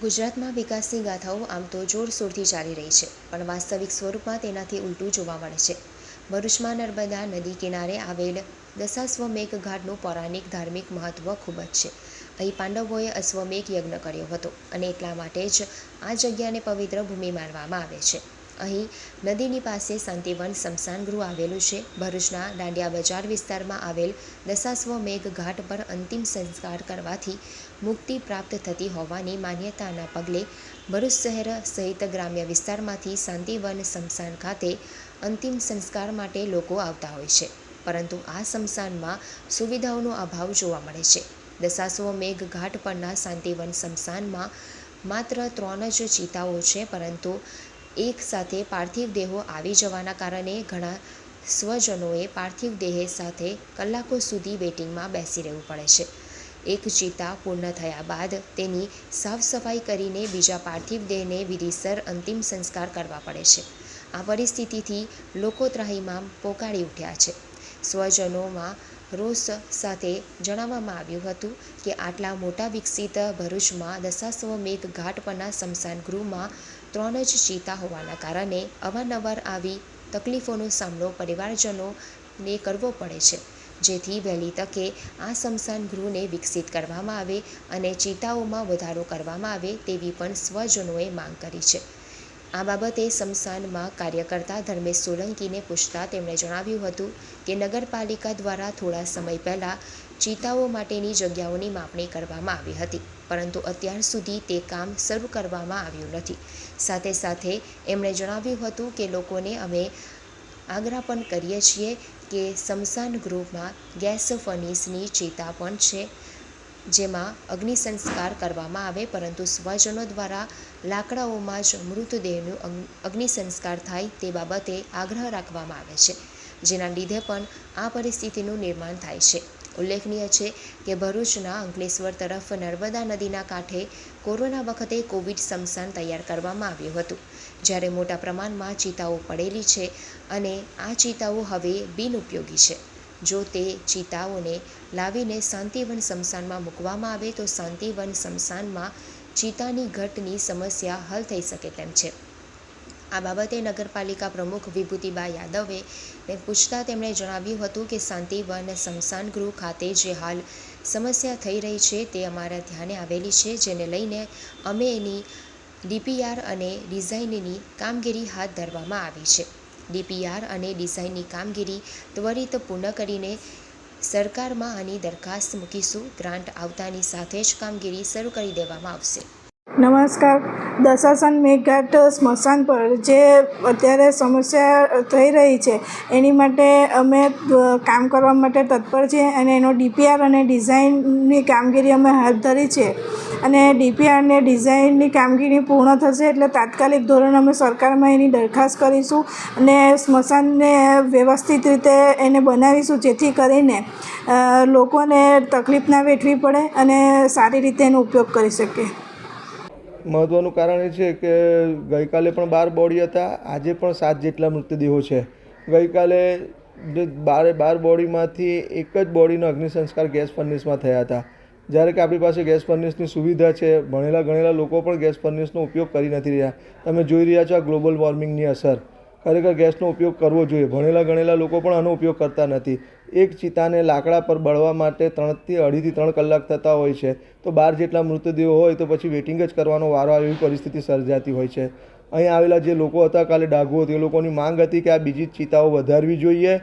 ગુજરાતમાં વિકાસની ગાથાઓ આમ તો જોરશોરથી ચાલી રહી છે, પણ વાસ્તવિક સ્વરૂપમાં તેનાથી ઉલટું જોવા મળે છે. ભરૂચમાં નર્મદા નદી કિનારે આવેલ દશાશ્વમેઘ ઘાટનું પૌરાણિક ધાર્મિક મહત્વ ખૂબ જ છે. અહીં પાંડવોએ અશ્વમેઘ યજ્ઞ કર્યો હતો અને એટલા માટે જ આ જગ્યાને પવિત્ર ભૂમિ માનવામાં આવે છે. અહીં નદીની પાસે શાંતિવન સ્મશાન ગૃહ આવેલું છે. ભરૂચના દાંડિયા બજાર વિસ્તારમાં આવેલ દશાશ્વમેઘ ઘાટ પર અંતિમ સંસ્કાર કરવાથી મુક્તિ પ્રાપ્ત થતી હોવાની માન્યતાના પગલે ભરૂચ શહેર સહિત ગ્રામ્ય વિસ્તારમાંથી શાંતિવન સ્મશાન ખાતે અંતિમ સંસ્કાર માટે લોકો આવતા હોય છે. પરંતુ આ સ્મશાનમાં સુવિધાઓનો અભાવ જોવા મળે છે. દશાશ્વમેઘ ઘાટ પરના શાંતિવન સ્મશાનમાં માત્ર 3 જ ચિતાઓ છે, પરંતુ એક સાથે પાર્થિવ દેહો આવી જવાના કારણે ઘણા સ્વજનોએ પાર્થિવ દેહ સાથે કલાકો સુધી વેઇટિંગમાં બેસી રહેવું પડે છે. એક ચિતા પૂર્ણ થયા બાદ તેની સાફ સફાઈ કરીને બીજા પાર્થિવ દેહને વિધિસર અંતિમ સંસ્કાર કરવા પડે છે. આ પરિસ્થિતિથી લોકો ત્રાહિમામ પોકારી ઉઠ્યા છે. સ્વજનોમાં રોષ સાથે જણાવવામાં આવ્યું હતું કે આટલા મોટા વિકસિત ભરૂચમાં દશાશ્વમેઘ ઘાટ પરના સ્મશાન ગૃહમાં 3 જ ચિતા હોવાના કારણે અવારનવાર આવી તકલીફોનો સામનો પરિવારજનોને કરવો પડે છે. જેથી વહેલી તકે આ સ્મશાન ગૃહને વિકસિત કરવામાં આવે અને ચિતાઓમાં વધારો કરવામાં આવે તેવી પણ સ્વજનોએ માંગ કરી છે. આ બાબતે સ્મશાનમાં કાર્ય કરતા ધર્મેશ સોલંકીને પૂછતા તેમણે જણાવ્યું હતું કે નગરપાલિકા દ્વારા થોડા સમય પહેલાં ચિતાઓ માટેની જગ્યાઓની માપણી કરવામાં આવી હતી, પરંતુ અત્યાર સુધી તે કામ શરૂ કરવામાં આવ્યું નથી. સાથે સાથે એમણે જણાવ્યું હતું કે લોકોને અમે આગ્રહ પણ કરીએ છીએ કે સ્મશાન ગૃહમાં ગેસ ફર્નિશની ચિતા પણ છે, જેમાં અગ્નિ સંસ્કાર કરવામાં આવે, પરંતુ સ્વજનો દ્વારા લાકડાઓમાં જ મૃતદેહનું અગ્નિ સંસ્કાર થાય તે બાબતે આગ્રહ રાખવામાં આવે છે, જેના લીધે પણ આ પરિસ્થિતિનું નિર્માણ થાય છે. ઉલ્લેખનીય છે કે ભરૂચના અંકલેશ્વર તરફ નર્મદા નદીના કાંઠે કોરોના વખતે કોવિડ સ્મશાન તૈયાર કરવામાં આવ્યું હતું, જ્યારે મોટા પ્રમાણમાં ચિતાઓ પડેલી છે અને આ ચિતાઓ હવે બિનઉપયોગી છે. જો તે ચિતાઓને લાવીને શાંતિવન સ્મશાનમાં મૂકવામાં આવે તો શાંતિવન સ્મશાનમાં ચિતાની ઘટની સમસ્યા હલ થઈ શકે તેમ છે. આ બાબતે નગરપાલિકા પ્રમુખ વિભૂતિબા યાદવે પૂછતા તેમણે જણાવ્યું હતું કે શાંતિવન સ્મશાન ગૃહ ખાતે જે હાલ સમસ્યા થઈ રહી છે તે અમારા ધ્યાને આવેલી છે, જેને લઈને અમે એની DPR અને ડિઝાઇનની કામગીરી હાથ ધરવામાં આવી છે. DPR અને ડિઝાઇનની કામગીરી ત્વરિત પૂર્ણ કરીને સરકારમાં આની દરખાસ્ત મૂકીશું. ગ્રાન્ટ આવતાની સાથે જ કામગીરી શરૂ કરી દેવામાં આવશે. નમસ્કાર. દશાશ્વમેઘ ઘાટ સ્મશાન પર જે અત્યારે સમસ્યા થઈ રહી છે એની માટે અમે કામ કરવા માટે તત્પર છીએ અને એનો DPR અને ડિઝાઇનની કામગીરી અમે હાથ ધરી છે. અને DPR અને ડિઝાઇનની કામગીરી પૂર્ણ થશે એટલે તાત્કાલિક ધોરણે અમે સરકારમાં એની દરખાસ્ત કરીશું અને સ્મશાનને વ્યવસ્થિત રીતે એને બનાવીશું, જેથી કરીને લોકોને તકલીફ ના વેઠવી પડે અને સારી રીતે એનો ઉપયોગ કરી શકે. મહત્ત્વનું કારણ એ છે કે ગઈકાલે પણ 12 બોડી હતા, આજે પણ 7 જેટલા મૃતદેહો છે. ગઈકાલે 12 બોડીમાંથી એક જ બોડીનો અગ્નિ સંસ્કાર ગેસ ફર્નેસમાં થયા હતા, જ્યારે કે આપણી પાસે ગેસ ફર્નેસની સુવિધા છે. ભણેલા ગણેલા લોકો પણ ગેસ ફર્નેસનો ઉપયોગ કરી નથી રહ્યા. તમે જોઈ રહ્યા છો આ ગ્લોબલ વોર્મિંગની અસર. ખરેખર ગેસનો ઉપયોગ કરવો જોઈએ. ભણેલા ગણેલા લોકો પણ આનો ઉપયોગ કરતા નથી. એક ચિતાને લાકડા પર બળવા માટે 2.5 થી 3 કલાક થતા હોય છે, તો 12 જેટલા મૃતદેહો હોય તો પછી વેઇટિંગ જ કરવાનો વારો આવે એવી પરિસ્થિતિ સર્જાતી હોય છે. અહીં આવેલા જે લોકો હતા કાલે ડાઘો, તે લોકોની માંગ હતી કે આ બીજી ચિતાઓ વધારવી જોઈએ,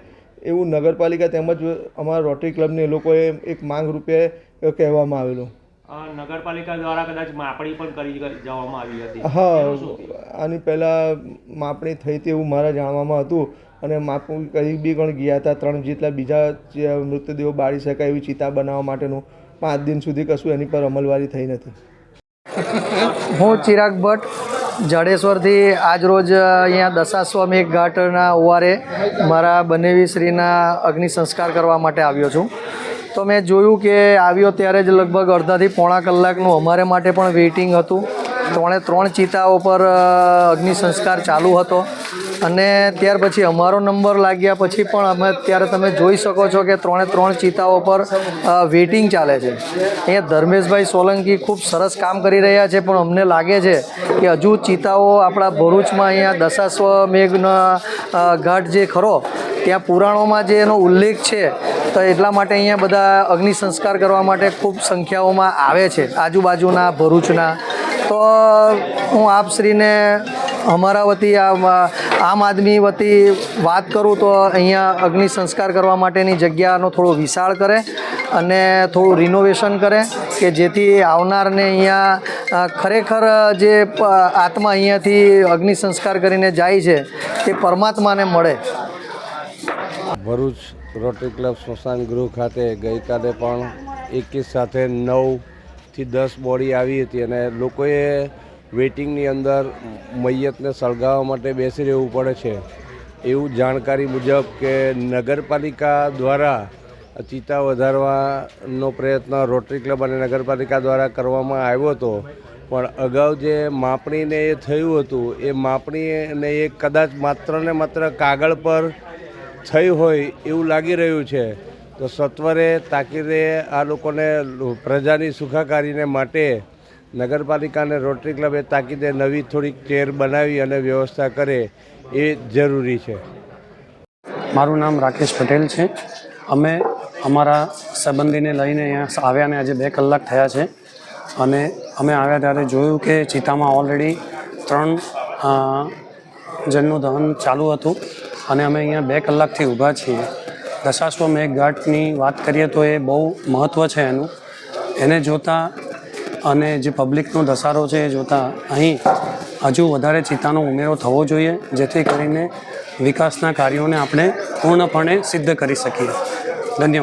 એવું નગરપાલિકા તેમજ અમારા રોટરી ક્લબને એ લોકોએ એક માંગ રૂપે કહેવામાં આવેલું. નગરપાલિકા દ્વારા કદાચ માપણી પણ કરી જવામાં આવી હતી. હા, આની પહેલાં માપણી થઈ હતી એવું મારા જાણવામાં હતું અને માપણી કરી બી પણ ગયા હતા. 3 જેટલા બીજા મૃતદેહો બાળી શકાય એવી ચિતા બનાવવા માટેનું 5 દિન સુધી કશું એની પર અમલવારી થઈ નથી. હું ચિરાગ ભટ્ટ જાડેશ્વરથી આજરોજ અહીંયા દશાશ્વમેઘ ઘાટના ઓવારે મારા બનેવીશ્રીના અગ્નિ સંસ્કાર કરવા માટે આવ્યો છું. તો મેં જોયું કે આવ્યો ત્યારે જ લગભગ અડધાથી પોણા કલાકનું અમારે માટે પણ વેઇટિંગ હતું. 3 ચિતાઓ પર અગ્નિ સંસ્કાર ચાલુ હતો. અને ત્યાર પછી અમારો નંબર લાગ્યા પછી પણ અમે ત્યારે તમે જોઈ શકો છો કે 3 ચિતાઓ પર વેઇટિંગ ચાલે છે. અહીંયા ધર્મેશભાઈ સોલંકી ખૂબ સરસ કામ કરી રહ્યા છે, પણ અમને લાગે છે કે હજુ ચિતાઓ આપણા ભરૂચમાં અહીંયા દશાશ્વમેઘના ઘાટ જે ખરો ત્યાં પુરાણોમાં જે એનો ઉલ્લેખ છે, તો એટલા માટે અહીંયા બધા અગ્નિ સંસ્કાર કરવા માટે ખૂબ સંખ્યાઓમાં આવે છે આજુબાજુના ભરૂચના. તો હું આપશ્રીને અમારા વતી આમ આદમી વતી વાત કરું તો અહીંયા અગ્નિ સંસ્કાર કરવા માટેની જગ્યાનો થોડો વિશાળ કરે અને થોડું રિનોવેશન કરે કે જેથી આવનારને અહીંયા ખરેખર જે આત્મા અહીંયાથી અગ્નિ સંસ્કાર કરીને જાય છે તે પરમાત્માને મળે. ભરૂચ રોટરી ક્લબ સ્મશાન ગૃહ ખાતે ગઈકાલે પણ એકી સાથે 9 થી 10 બોડી આવી હતી અને લોકોએ વેઇટિંગની અંદર મૈયતને સળગાવવા માટે બેસી રહેવું પડે છે. એવું જાણકારી મુજબ કે નગરપાલિકા દ્વારા ચિતા વધારવાનો પ્રયત્ન રોટરી ક્લબ અને નગરપાલિકા દ્વારા કરવામાં આવ્યો હતો, પણ અગાઉ જે માપણીને એ થયું હતું એ માપણીને એ કદાચ માત્ર ને માત્ર કાગળ પર થઈ હોય એવું લાગી રહ્યું છે. તો સત્વરે તાકીદે આ લોકોને પ્રજાની સુખાકારીને માટે નગરપાલિકા અને રોટરી ક્લબે તાકીદે નવી થોડીક ચેર બનાવી અને વ્યવસ્થા કરે એ જરૂરી છે. મારું નામ રાકેશ પટેલ છે. અમે અમારા સંબંધીને લઈને અહીંયા આવ્યાને આજે 2 કલાક થયા છે અને અમે આવ્યા ત્યારે જોયું કે ચિતામાં ઓલરેડી 3 જણનું દહન ચાલુ હતું અને અમે અહીંયા 2 કલાકથી ઊભા છીએ. દશાશ્વમેઘ ઘાટની વાત કરીએ તો એ બહુ મહત્ત્વ છે એનું. એને જોતાં અને જે પબ્લિકનો ધસારો છે એ જોતાં અહીં હજુ વધારે ચિતાનો ઉમેરો થવો જોઈએ, જેથી કરીને વિકાસના કાર્યોને આપણે પૂર્ણપણે સિદ્ધ કરી શકીએ. ધન્યવાદ.